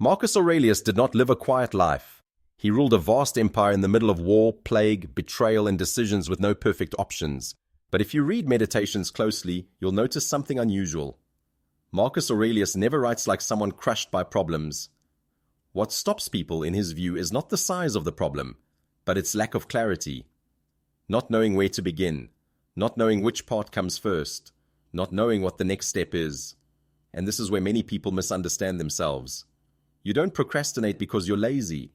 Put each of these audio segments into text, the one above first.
Marcus Aurelius did not live a quiet life. He ruled a vast empire in the middle of war, plague, betrayal, and decisions with no perfect options. But if you read Meditations closely, you'll notice something unusual. Marcus Aurelius never writes like someone crushed by problems. What stops people, in his view, is not the size of the problem, but its lack of clarity. Not knowing where to begin, not knowing which part comes first, not knowing what the next step is. And this is where many people misunderstand themselves. You don't procrastinate because you're lazy.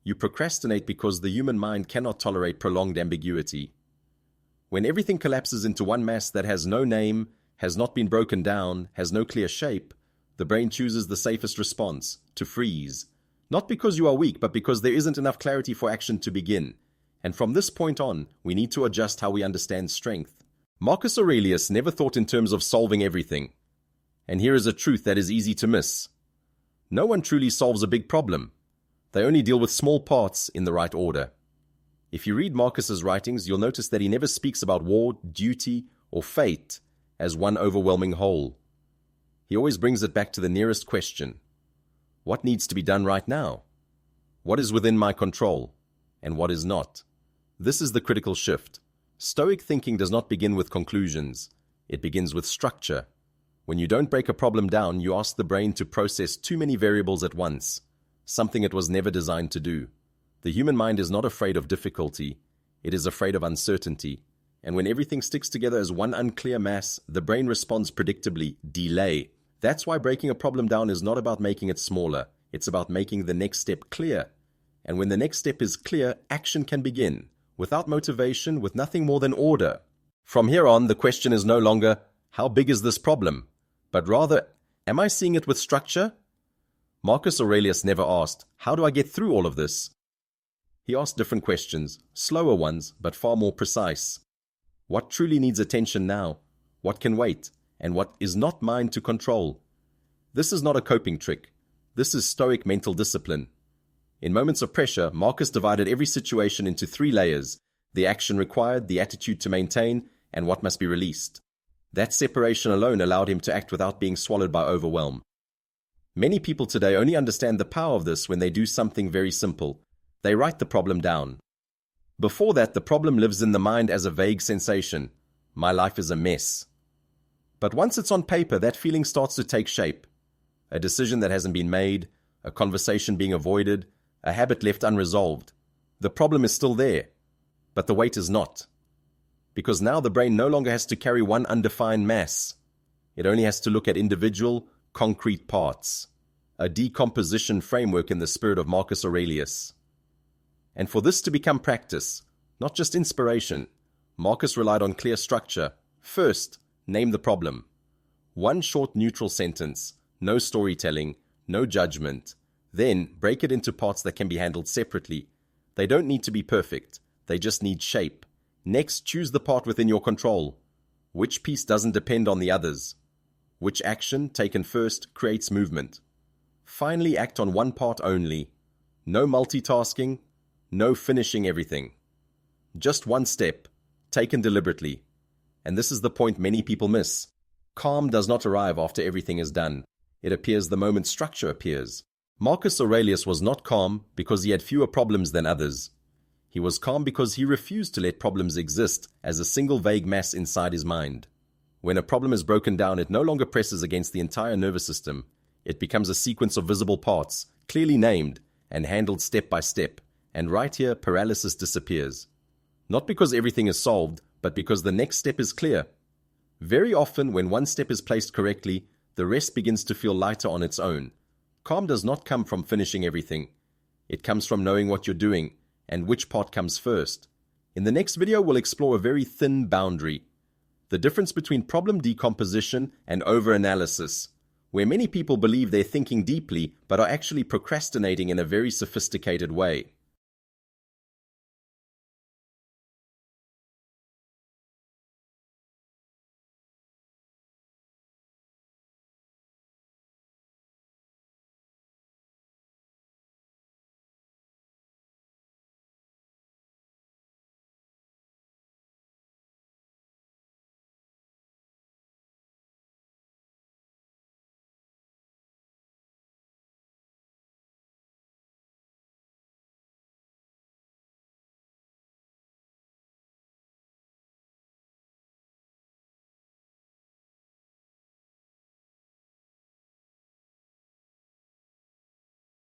You procrastinate because the human mind cannot tolerate prolonged ambiguity. When everything collapses into one mass that has no name, has not been broken down, has no clear shape, the brain chooses the safest response, to freeze. Not because you are weak, but because there isn't enough clarity for action to begin. And from this point on, we need to adjust how we understand strength. Marcus Aurelius never thought in terms of solving everything. And here is a truth that is easy to miss. No one truly solves a big problem. They only deal with small parts in the right order. If you read Marcus's writings, you'll notice that he never speaks about war, duty, or fate as one overwhelming whole. He always brings it back to the nearest question. What needs to be done right now? What is within my control, and what is not? This is the critical shift. Stoic thinking does not begin with conclusions. It begins with structure. When you don't break a problem down, you ask the brain to process too many variables at once, something it was never designed to do. The human mind is not afraid of difficulty. It is afraid of uncertainty. And when everything sticks together as one unclear mass, the brain responds predictably, delay. That's why breaking a problem down is not about making it smaller. It's about making the next step clear. And when the next step is clear, action can begin, without motivation, with nothing more than order. From here on, the question is no longer, how big is this problem? But rather, am I seeing it with structure? Marcus Aurelius never asked, how do I get through all of this? He asked different questions, slower ones, but far more precise. What truly needs attention now? What can wait? And what is not mine to control? This is not a coping trick. This is Stoic mental discipline. In moments of pressure, Marcus divided every situation into 3 layers: the action required, the attitude to maintain, and what must be released. That separation alone allowed him to act without being swallowed by overwhelm. Many people today only understand the power of this when they do something very simple. They write the problem down. Before that, the problem lives in the mind as a vague sensation. My life is a mess. But once it's on paper, that feeling starts to take shape. A decision that hasn't been made, a conversation being avoided, a habit left unresolved. The problem is still there, but the weight is not. Because now the brain no longer has to carry one undefined mass. It only has to look at individual, concrete parts. A decomposition framework in the spirit of Marcus Aurelius. And for this to become practice, not just inspiration, Marcus relied on clear structure. First, name the problem. One short neutral sentence, no storytelling, no judgment. Then, break it into parts that can be handled separately. They don't need to be perfect. They just need shape. Next, choose the part within your control. Which piece doesn't depend on the others? Which action, taken first, creates movement? Finally, act on one part only. No multitasking, no finishing everything. Just one step, taken deliberately. And this is the point many people miss. Calm does not arrive after everything is done. It appears the moment structure appears. Marcus Aurelius was not calm because he had fewer problems than others. He was calm because he refused to let problems exist as a single vague mass inside his mind. When a problem is broken down, it no longer presses against the entire nervous system. It becomes a sequence of visible parts, clearly named and handled step by step. And right here, paralysis disappears. Not because everything is solved, but because the next step is clear. Very often, when one step is placed correctly, the rest begins to feel lighter on its own. Calm does not come from finishing everything. It comes from knowing what you're doing and which part comes first. In the next video, we'll explore a very thin boundary. The difference between problem decomposition and overanalysis, where many people believe they're thinking deeply but are actually procrastinating in a very sophisticated way.